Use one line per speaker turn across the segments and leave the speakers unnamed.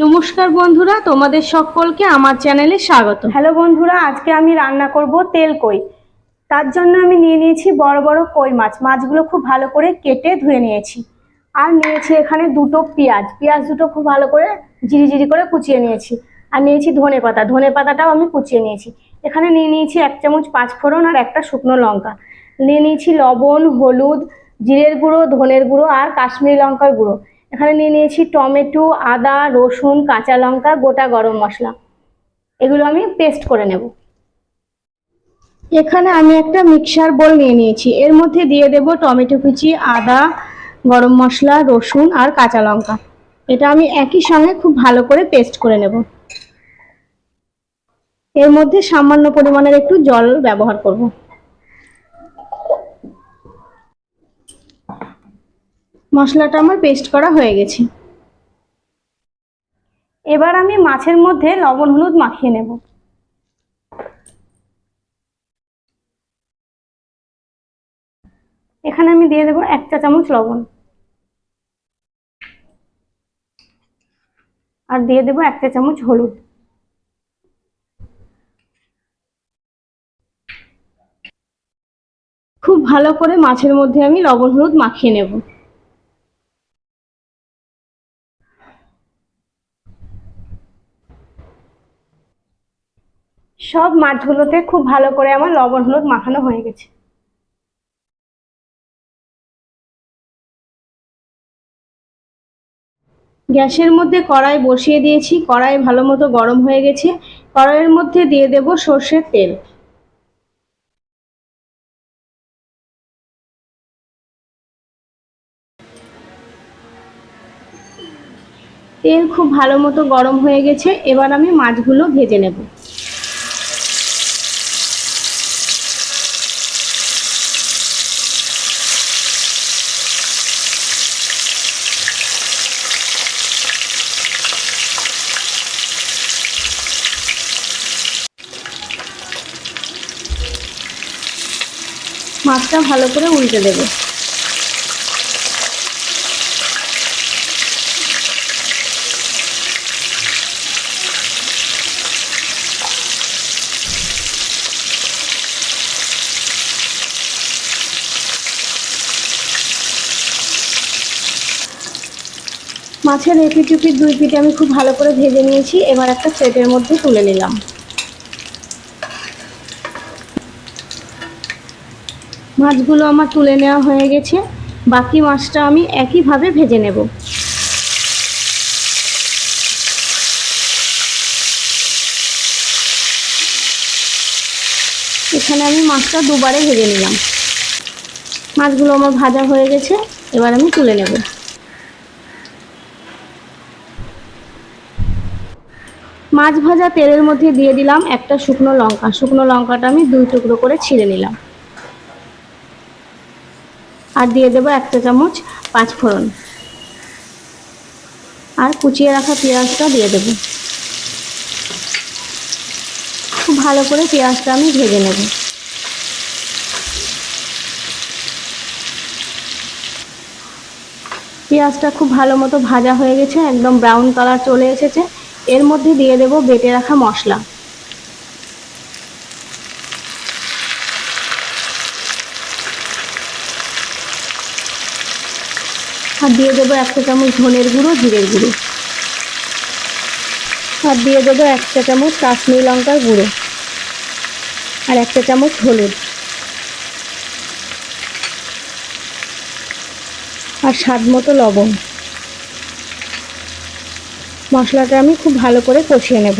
নমস্কার বন্ধুরা, তোমাদের সকলকে আমার চ্যানেলে স্বাগত।
হ্যালো বন্ধুরা, আজকে আমি রান্না করব তেল কই। তার জন্য আমি নিয়ে নিয়েছি বড় বড় কই মাছ। মাছগুলো খুব ভালো করে কেটে ধুয়ে নিয়েছি। আর নিয়েছি এখানে দুটো পেঁয়াজ। পেঁয়াজ দুটো খুব ভালো করে জিরি করে কুচিয়ে নিয়েছি। আর নিয়েছি ধনেপাতা। ধনেপাতাটাও আমি কুচিয়ে নিয়েছি। এখানে নিয়ে নিয়েছি 1 চামচ পাঁচফোড়ন আর একটা শুকনো লঙ্কা। নিয়ে নিয়েছি লবণ, হলুদ, জিরের গুঁড়ো, ধনের গুঁড়ো আর কাশ্মীরি লঙ্কার গুঁড়ো। এখানে নিয়ে নিয়েছি টমেটো, আদা, রসুন, কাঁচা লঙ্কা, গোটা গরম মশলা। এগুলো আমি পেস্ট করে নেব। এখানে আমি একটা মিক্সার বোল নিয়ে নিয়েছি। এর মধ্যে দিয়ে দেব টমেটো কুচি, আদা, গরম মশলা, রসুন আর কাঁচা লঙ্কা। এটা আমি একই সঙ্গে খুব ভালো করে পেস্ট করে নেব। এর মধ্যে সামান্য পরিমাণের একটু জল ব্যবহার করব। মশলাটা আমার পেস্ট করা হয়ে গেছে। এবার আমি মাছের মধ্যে লবণ হলুদ মাখিয়ে নেব। এখানে আমি দিয়ে দেব 1 চা চামচ লবণ আর দিয়ে দেব 1 চা চামচ হলুদ। খুব ভালো করে মাছের মধ্যে আমি লবণ হলুদ মাখিয়ে নেব। সব মাছগুলোতে খুব ভালো করে আমার লবণ হলুদ মাখানো হয়ে গেছে। গ্যাসের মধ্যে কড়াই বসিয়ে দিয়েছি। কড়াই ভালো মতো গরম হয়ে গেছে। কড়াইয়ের মধ্যে দিয়ে দেব সর্ষের তেল। তেল খুব ভালো মতো গরম হয়ে গেছে। এবার আমি মাছগুলো ভেজে নেব। মাছটা ভালো করে উল্টে দেব। মাছের এপিট ওপিট দুই পিঠে আমি খুব ভালো করে ভেজে নিয়েছি। এবার একটা প্লেটের মধ্যে তুলে নিলাম। মাছগুলো আমার তুলে নেওয়া হয়ে গেছে। বাকি মাছটা আমি একইভাবে ভেজে নেব। এখানে আমি মাছটা দুবারে ভেজে নিলাম। মাছগুলো আমার ভাজা হয়ে গেছে। এবার আমি তুলে নেব। মাছ ভাজা তেলের মধ্যে দিয়ে দিলাম একটা শুকনো লঙ্কা। শুকনো লঙ্কাটা আমি 2 টুকরো করে ছিঁড়ে নিলাম। আর দিয়ে দেবো 1 চা চামচ পাঁচফোড়ন আর কুচিয়ে রাখা পেঁয়াজটা দিয়ে দেব। খুব ভালো করে পেঁয়াজটা আমি ভেজে নেব। পেঁয়াজটা খুব ভালো মতো ভাজা হয়ে গেছে, একদম ব্রাউন কালার চলে এসেছে। এর মধ্যে দিয়ে দেব বেটে রাখা মশলা। আর দিয়ে দেবো 1 চা চামচ ধনের গুঁড়ো, জিরের গুঁড়ো। আর দিয়ে দেবো 1 চা চামচ কাশ্মীরি লঙ্কার গুঁড়ো আর 1 চা চামচ হলুদ আর স্বাদ মতো লবণ। মশলাটা আমি খুব ভালো করে কষিয়ে নেব।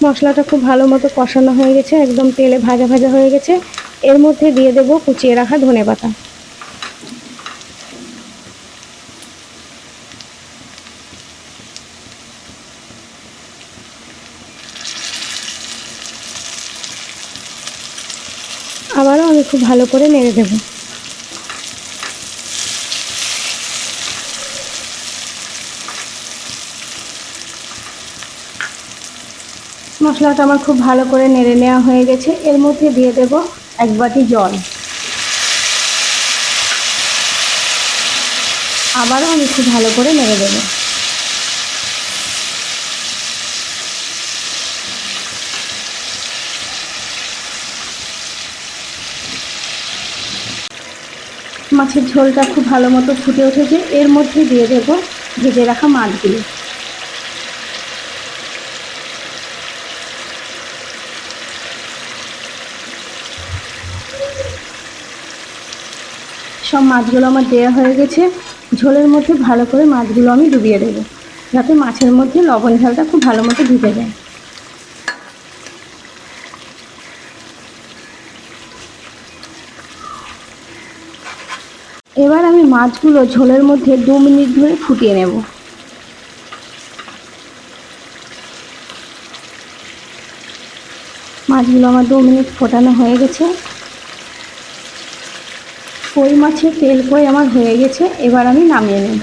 মশলাটা খুব ভালো মতো কষানো হয়ে গেছে, একদম তেলে ভাজা ভাজা হয়ে গেছে। এর মধ্যে দিয়ে দেব কুচিয়ে রাখা ধনেপাতা। আবারও আমি খুব ভালো করে নেড়ে দেব। মশলাটা আমার খুব ভালো করে নেড়ে নেওয়া হয়ে গেছে। এর মধ্যে দিয়ে দেব 1 বাটি জল।
আবারও আমি খুব ভালো করে নেড়ে দেবো। মাছের ঝোলটা খুব ভালো মতো ফুটে উঠেছে, এর মধ্যে দিয়ে দেবো ভেজে রাখা মাছগুলো। সব মাছগুলো আমার দেওয়া হয়ে গেছে। ঝোলের মধ্যে ভালো করে মাছগুলো আমি ডুবিয়ে দেবো, যাতে মাছের মধ্যে লবণ ঝালটা খুব ভালো মতো ঢুকে যায়। এবার আমি মাছগুলো ঝোলের মধ্যে 2 মিনিট ধরে ফুটিয়ে নেব। মাছগুলো আমার 2 মিনিট ফোটানো হয়ে গেছে। কই মাছের তেল কই আমার হয়ে গেছে, এবার আমি নামিয়ে নেব।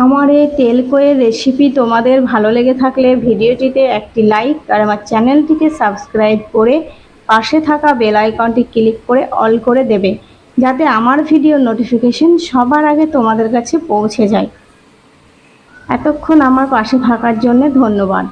আমার এই তেল কইয়ের রেসিপি তোমাদের ভালো লেগে থাকলে ভিডিওটিতে একটি লাইক আর আমার চ্যানেলটিকে সাবস্ক্রাইব করে পাশে থাকা বেল আইকনটি ক্লিক করে অল করে দেবে, যাতে আমার ভিডিও নোটিফিকেশন সবার আগে তোমাদের কাছে পৌঁছে যায়। এতক্ষণ আমার পাশে থাকার জন্য ধন্যবাদ।